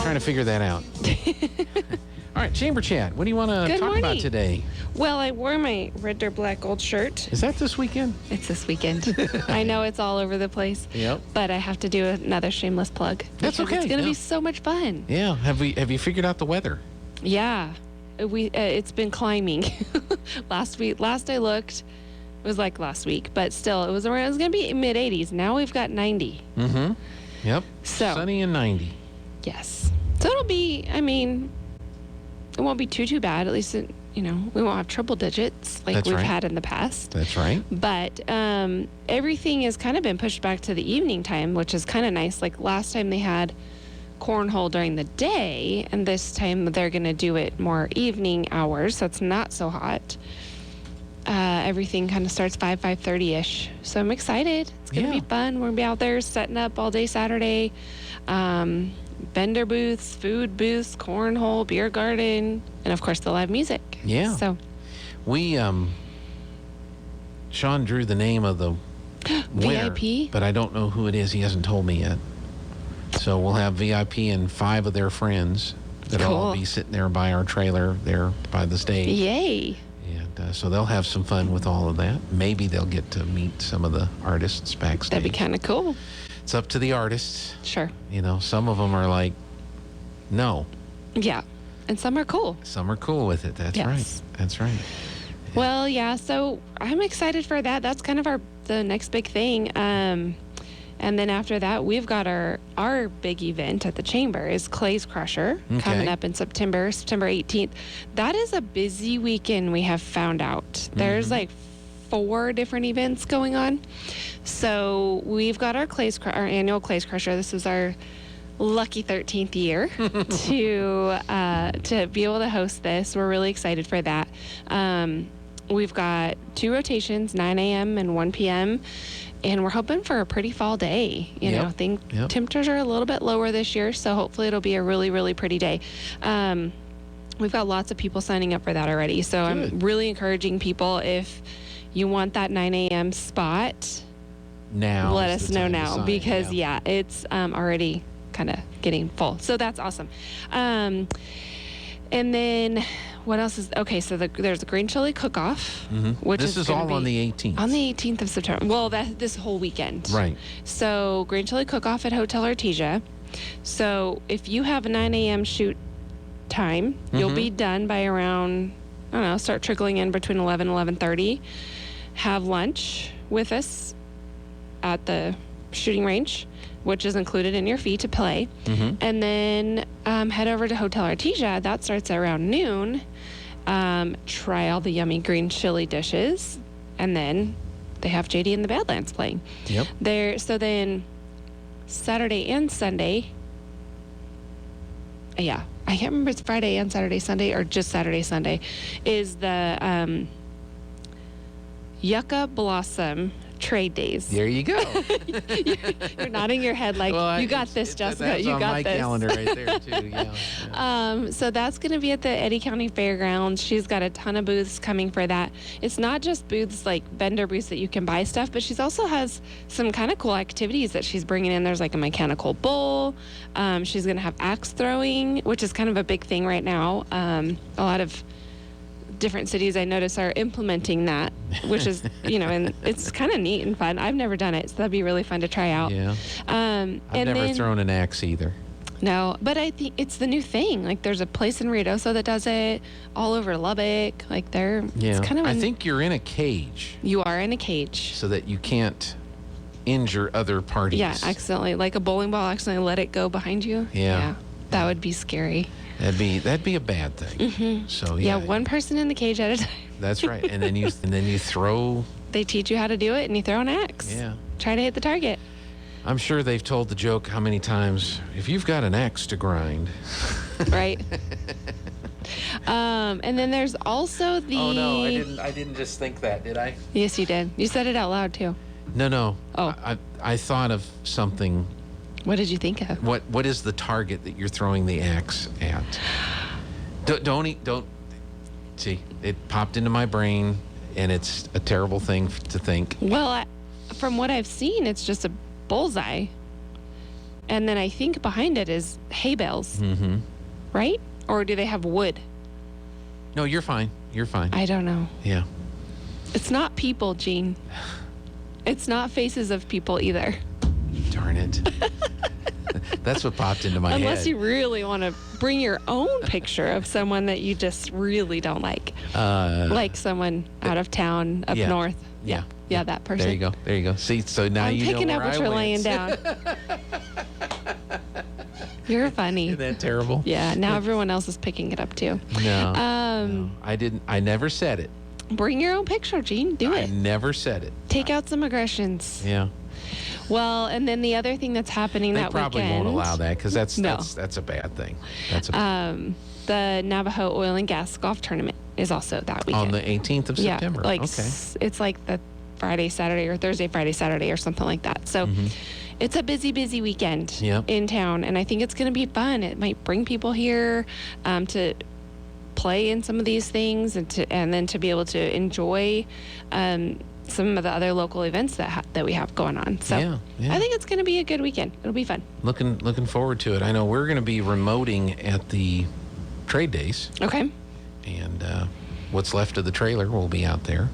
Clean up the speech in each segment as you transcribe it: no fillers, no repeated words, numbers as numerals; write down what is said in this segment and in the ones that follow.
trying to figure that out. All right, Chamber Chat. What do you want to talk about today? Well, I wore my red or black gold shirt. Is that this weekend? It's this weekend. I know it's all over the place. Yep. But I have to do another shameless plug. That's okay. It's going to be so much fun. Yeah. Have you figured out the weather? Yeah. It's been climbing. Last I looked, it was like last week, but still, it was going to be mid 80s. Now we've got 90. Mm-hmm. Yep. So sunny and 90. Yes. So it'll be, it won't be too bad. At least, we won't have triple digits like we've had in the past. That's right. But everything has kind of been pushed back to the evening time, which is kind of nice. Like last time they had cornhole during the day, and this time they're going to do it more evening hours, so it's not so hot. Everything kind of starts 5:30-ish. So I'm excited. It's going to be fun. We're going to be out there setting up all day Saturday. Vendor booths, food booths, cornhole, beer garden, and of course the live music. Yeah. So we Sean drew the name of the winner, VIP, but I don't know who it is. He hasn't told me yet. So we'll have VIP and 5 of their friends that'll all be sitting there by our trailer there by the stage. Yay. And so they'll have some fun with all of that. Maybe they'll get to meet some of the artists backstage. That'd be kind of cool. It's up to the artists. Sure. Some of them are like, no. Yeah. And some are cool. Some are cool with it. That's right. That's right. Yeah. Well, yeah. So I'm excited for that. That's kind of the next big thing. And then after that, we've got our big event at the Chamber is Clay's Crusher coming up in September 18th. That is a busy weekend, we have found out. There's like 4 different events going on. So we've got our annual Clay's Crusher. This is our lucky 13th year to be able to host this. We're really excited for that. We've got 2 rotations, 9 a.m. and 1 p.m., and we're hoping for a pretty fall day. I think temperatures are a little bit lower this year, so hopefully it'll be a really, really pretty day. We've got lots of people signing up for that already, so Good. I'm really encouraging people, if you want that 9 a.m. spot, now let us know now, because yeah, it's already kind of getting full. So that's awesome. And then what else is so there's a green chili cook-off, which this is all on the 18th. On the 18th of September. Well, this whole weekend. Right. So green chili cook-off at Hotel Artesia. So if you have a 9 a.m. shoot time, you'll be done by around, start trickling in between 11 and 11:30. Have lunch with us at the shooting range, which is included in your fee to play. And then head over to Hotel Artesia. That starts at around noon. Try all the yummy green chili dishes. And then they have JD and the Badlands playing. Yep. So then Saturday and Sunday. Yeah. I can't remember if it's Friday and Saturday, Sunday, or just Saturday, Sunday, is the Yucca Blossom Trade Days. There you go. You're nodding your head like, you got this, Jessica. That's you on got my this. calendar right there, too. Yeah. So that's going to be at the Eddy County Fairgrounds. She's got a ton of booths coming for that. It's not just booths, like vendor booths that you can buy stuff, but she's also has some kind of cool activities that she's bringing in. There's like a mechanical bull. She's going to have axe throwing, which is kind of a big thing right now. A lot of different cities I notice are implementing that, which is, and it's kind of neat and fun. I've never done it, so that'd be really fun to try out. Yeah. I've never thrown an axe either. No, but I think it's the new thing. Like there's a place in Ruidoso that does it, all over Lubbock. Like it's kind of. I think you're in a cage. You are in a cage. So that you can't injure other parties. Yeah, accidentally, like a bowling ball accidentally let it go behind you. Yeah. That would be scary. That'd be a bad thing. So yeah, one person in the cage at a time. That's right. And then you throw. They teach you how to do it, and you throw an axe. Yeah. Try to hit the target. I'm sure they've told the joke how many times, if you've got an axe to grind. Right. And then there's also the. Oh no, I didn't just think that, did I? Yes, you did. You said it out loud too. No. Oh. I thought of something. What did you think of? What is the target that you're throwing the axe at? Don't. See, it popped into my brain, and it's a terrible thing to think. Well, from what I've seen, it's just a bullseye. And then I think behind it is hay bales, Mm-hmm. right? Or do they have wood? No, you're fine. You're fine. I don't know. Yeah. It's not people, Gene. It's not faces of people either. Darn it. That's what popped into my head. Unless you really want to bring your own picture of someone that you just really don't like. Like someone out of town, up yeah. north. Yeah. Yeah, that person. There you go. There you go. See, so now I'm you know picking where up what I you're went. laying down. You're funny. Isn't that terrible? Yeah, now everyone else is picking it up too. No. No. I never said it. Bring your own picture, Gene. Do I it. never said it. Take out some aggressions. Yeah. Well, and then the other thing that's happening They that probably weekend. won't allow that because that's No. that's a bad thing. That's a The Navajo Oil and Gas Golf Tournament is also that weekend. on the 18th of September. Yeah, like Okay. it's like the Friday, Saturday, or Thursday, Friday, Saturday, or something like that. So it's a busy, busy weekend Yep. in town, and I think it's going to be fun. It might bring people here to play in some of these things, and then to be able to enjoy some of the other local events that we have going on. So Yeah. I think it's going to be a good weekend. It'll be fun. Looking forward to it. I know we're going to be remoting at the trade days, Okay. and what's left of the trailer will be out there.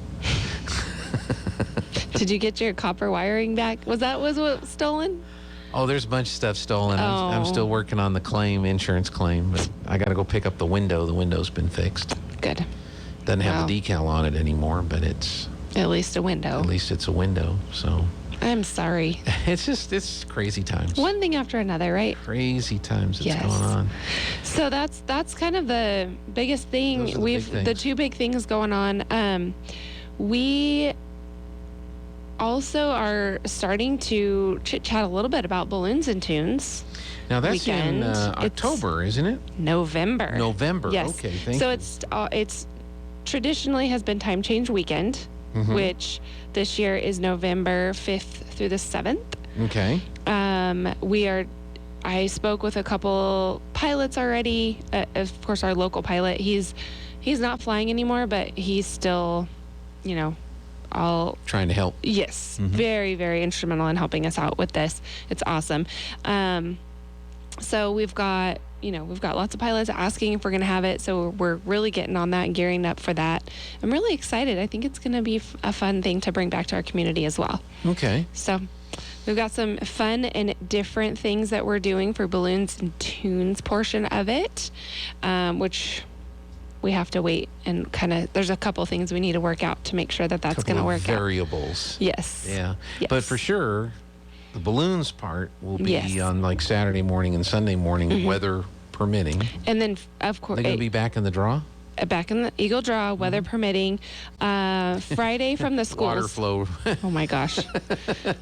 Did you get your copper wiring back? Was what stolen? Oh, there's a bunch of stuff stolen. I'm Oh. still working on the insurance claim, but I got to go pick up the window. The window's been fixed. Good. Doesn't have Wow. the decal on it anymore, but it's At least a window. at least it's a window. So I'm sorry. it's crazy times. One thing after another, right? Crazy times that's Yes. going on. So that's kind of the biggest thing. Those are the big The things. two big things going on. We also are starting to chit chat a little bit about Balloons and Tunes. Now that's Weekend. in It's October, isn't it? November. November. Yes. Okay. Thank So you. it's traditionally has been Time Change Weekend, Mm-hmm. which this year is November 5th through the 7th. Okay. I spoke with a couple pilots already. Of course, our local pilot, he's not flying anymore, but he's still, all Trying to help. yes, Mm-hmm. very, very instrumental in helping us out with this. It's awesome. So we've got lots of pilots asking if we're going to have it. So we're really getting on that and gearing up for that. I'm really excited. I think it's going to be a fun thing to bring back to our community as well. Okay. So we've got some fun and different things that we're doing for Balloons and Tunes portion of it, which we have to wait and there's a couple things we need to work out to make sure that that's going to Couple of work out. variables. Yes. Yeah. Yes. But for sure, the balloons part will be Yes. on like Saturday morning and Sunday morning, weather permitting. And then, of course, They're going to be back in the draw? back in the Eagle Draw, weather permitting. Friday from the schools. Water flow, Oh my gosh.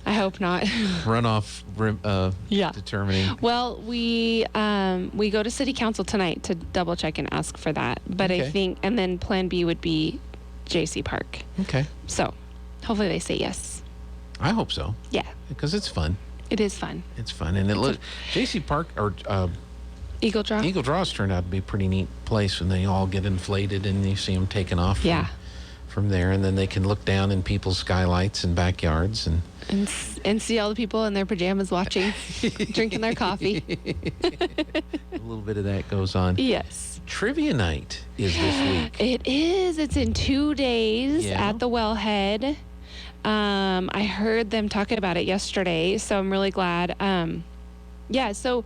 I hope not. runoff Yeah. determining. Well, we go to City Council tonight to double check and ask for that. But Okay. I think, and then Plan B would be JC Park. Okay. So hopefully they say yes. I hope so, Yeah, because it's fun. it is fun. It's fun. And J.C. Park or Eagle Draw. Eagle Draws turned out to be a pretty neat place when they all get inflated and you see them taking off Yeah. from there. And then they can look down in people's skylights and backyards. And see all the people in their pajamas watching, drinking their coffee. A little bit of that goes on. Yes. Trivia night is this week. It is. It's in 2 days Yeah. at the Wellhead. I heard them talking about it yesterday, so I'm really glad. So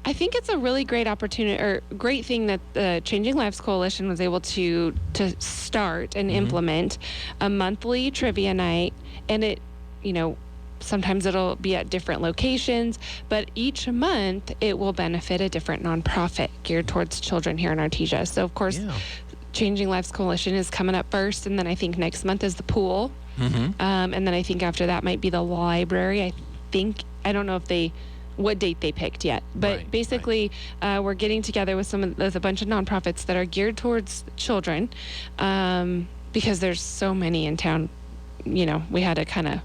I think it's a really great opportunity or great thing that the Changing Lives Coalition was able to start and implement a monthly trivia night. And it, sometimes it'll be at different locations, but each month it will benefit a different nonprofit geared towards children here in Artesia. So, of course, Yeah. Changing Lives Coalition is coming up first, and then I think next month is the pool. Mm-hmm. And then I think after that might be the library. I don't know what date they picked yet, but Right, basically we're getting together with a bunch of nonprofits that are geared towards children, because there's so many in town. We had to kind of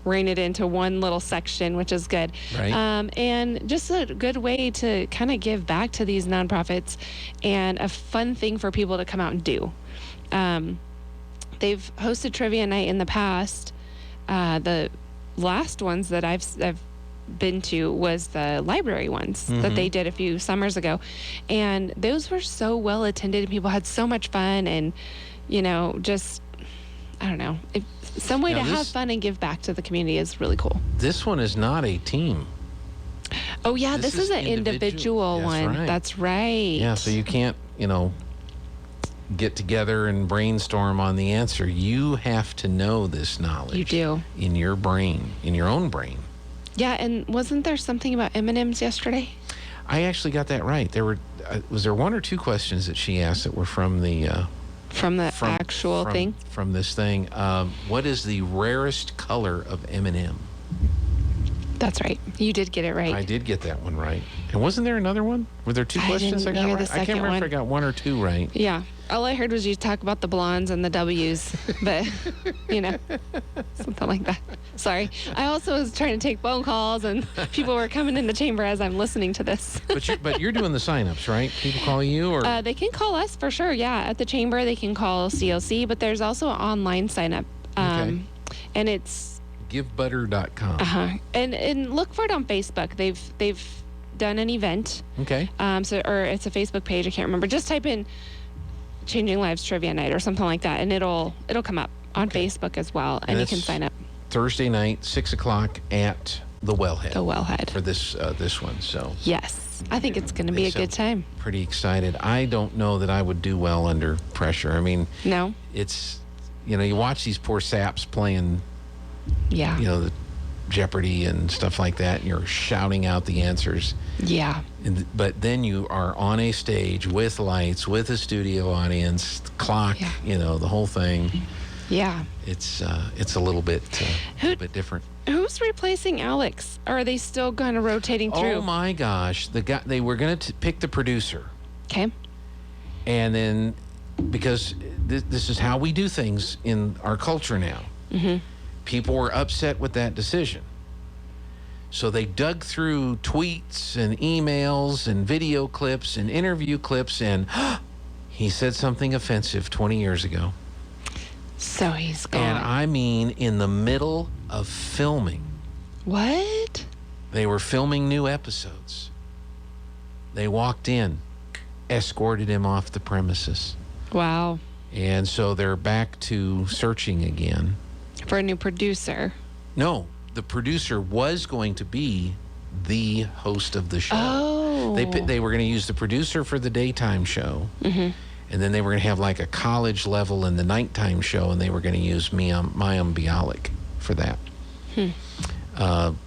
rein it into one little section, which is good. Right. And just a good way to kind of give back to these nonprofits and a fun thing for people to come out and do. They've hosted trivia night in the past. The last ones that I've been to was the library ones that they did a few summers ago. And those were so well attended. People had so much fun and, just, I don't know. Some way to have fun and give back to the community is really cool. This one is not a team. Oh, yeah. This is an individual one. Right. That's right. Yeah, so you can't, get together and brainstorm on the answer. You have to know this knowledge. You do. In your brain, in your own brain. Yeah, and wasn't there something about M&Ms yesterday? I actually got that right. There were was there one or two questions that she asked that were from the actual thing? From this thing. What is the rarest color of M&M? That's right. You did get it right. I did get that one right. And wasn't there another one? Were there two questions I got right? I can't remember if I got one or two right. Yeah. All I heard was you talk about the blondes and the W's, but, something like that. Sorry. I also was trying to take phone calls, and people were coming in the chamber as I'm listening to this. But you're doing the sign-ups, right? People call you? Or they can call us for sure, yeah. At the chamber, they can call CLC, but there's also an online sign-up. Okay. And it's givebutter.com. And look for it on Facebook. They've done an event. Okay. Or it's a Facebook page. I can't remember. Just type in Changing Lives Trivia Night or something like that, and it'll come up on Facebook as well, and you can sign up. Thursday night, 6:00 at the Wellhead. The Wellhead for this one. So yes, I think it's going to be a good time. Pretty excited. I don't know that I would do well under pressure. I mean, no. It's you watch these poor saps playing. Yeah. The Jeopardy and stuff like that, and you're shouting out the answers. Yeah. But then you are on a stage with lights, with a studio audience, clock, the whole thing. Yeah. It's a little bit different. Who's replacing Alex? Or are they still kind of rotating through? Oh my gosh, they were going to pick the producer. Okay. And then because this is how we do things in our culture now. Mm-hmm. People were upset with that decision. So they dug through tweets and emails and video clips and interview clips, and he said something offensive 20 years ago. So he's gone. And I mean in the middle of filming. What? They were filming new episodes. They walked in, escorted him off the premises. Wow. And so they're back to searching again. For a new producer. No, the producer was going to be the host of the show. Oh. They were going to use the producer for the daytime show. Mm-hmm. And then they were going to have like a college level in the nighttime show, and they were going to use Mayim Bialik for that.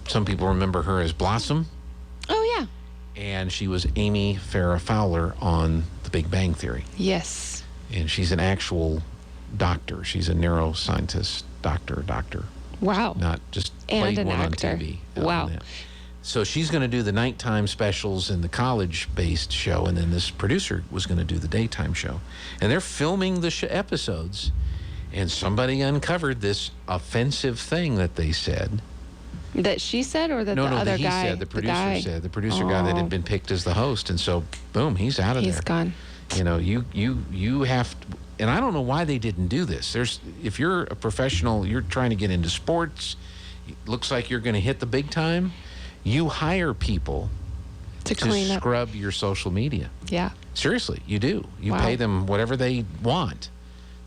Some people remember her as Blossom. Oh, yeah. And she was Amy Farrah Fowler on The Big Bang Theory. Yes. And she's an actual doctor. She's a neuroscientist, doctor. Wow. Not just and played an one actor. on TV. Wow. So she's going to do the nighttime specials in the college-based show, and then this producer was going to do the daytime show. And they're filming the episodes, and somebody uncovered this offensive thing that they said. That she said, or that the other he guy? Said. The producer said. The producer guy that had been picked as the host, and so boom, he's out of there. He's gone. You have to, and I don't know why they didn't do this. If you're a professional, you're trying to get into sports, it looks like you're going to hit the big time, you hire people to scrub your social media. Yeah. Seriously, you do. You pay them whatever they want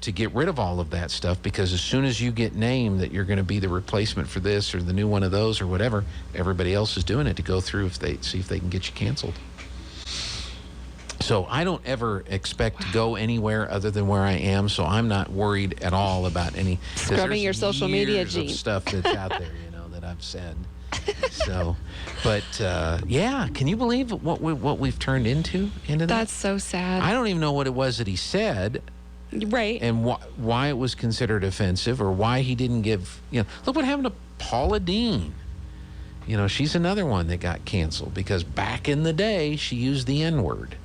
to get rid of all of that stuff, because as soon as you get named that you're going to be the replacement for this or the new one of those or whatever, everybody else is doing it to go through see if they can get you canceled. So I don't ever expect to go anywhere other than where I am, so I'm not worried at all about any scrubbing your social media gene stuff that's out there, that I've said. So, but yeah, can you believe what we've turned into that? That's so sad. I don't even know what it was that he said, right? And why it was considered offensive, or why he didn't give. Look what happened to Paula Deen. She's another one that got canceled because back in the day she used the N-word.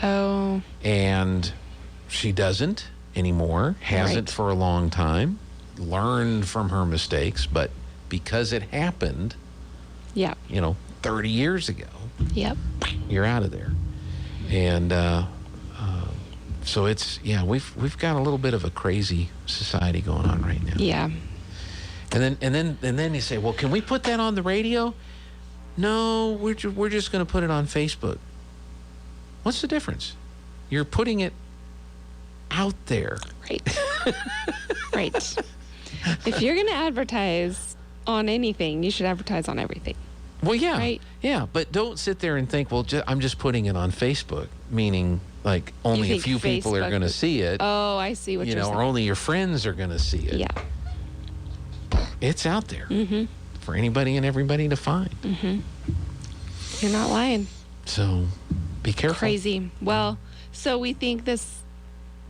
Oh. And she doesn't anymore. Hasn't for a long time. Learned from her mistakes, but because it happened, 30 years ago, you're out of there. And so it's we've got a little bit of a crazy society going on right now. Yeah. And then you say, well, can we put that on the radio? No, we're just going to put it on Facebook. What's the difference? You're putting it out there. Right. Right. If you're going to advertise on anything, you should advertise on everything. Well, yeah. Right? Yeah, but don't sit there and think, well, I'm just putting it on Facebook, meaning like only a few people are going to see it. Oh, I see what you're saying. Or only your friends are going to see it. Yeah. It's out there for anybody and everybody to find. You're not lying. So be careful. Crazy. Well, so we think this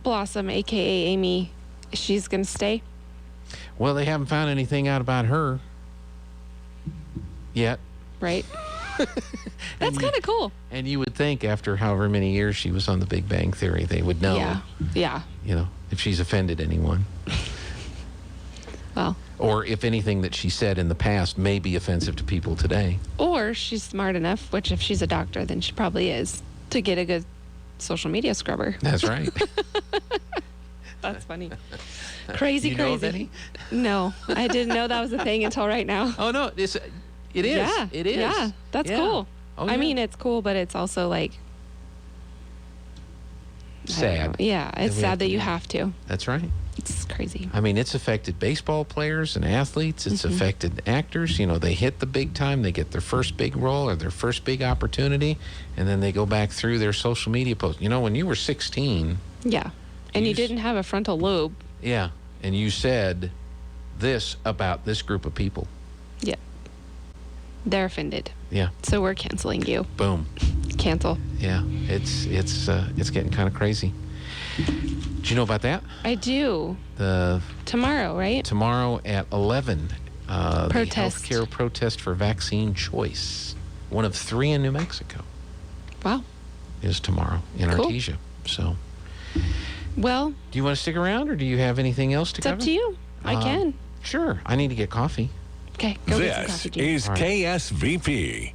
Blossom, a.k.a. Amy, she's going to stay? Well, they haven't found anything out about her yet. Right. That's kind of cool. And you would think after however many years she was on The Big Bang Theory, they would know. Yeah. If she's offended anyone. Well. Or if anything that she said in the past may be offensive to people today. Or she's smart enough, which if she's a doctor, then she probably is, to get a good social media scrubber. That's right. That's funny. Crazy. Know that No, I didn't know that was a thing until right now. Oh, no. It is. Yeah, it is. Yeah, that's cool. Oh, yeah. I mean, it's cool, but it's also like... sad. Yeah, it's sad that you have to. That's right. It's crazy. I mean, it's affected baseball players and athletes. It's affected actors. They hit the big time. They get their first big role or their first big opportunity, and then they go back through their social media posts. When you were 16... Yeah, and you didn't have a frontal lobe. Yeah, and you said this about this group of people. Yeah. They're offended. Yeah. So we're canceling you. Boom. Cancel. Yeah, it's getting kind of crazy. Do you know about that? I do. Tomorrow, right? Tomorrow at 11. Protest. The healthcare protest for vaccine choice. One of 3 in New Mexico. Wow. Is tomorrow in Artesia. So. Well. Do you want to stick around, or do you have anything else to cover? It's up to you. I can. Sure. I need to get coffee. Okay. Go get some coffee, Gene. This is KSVP.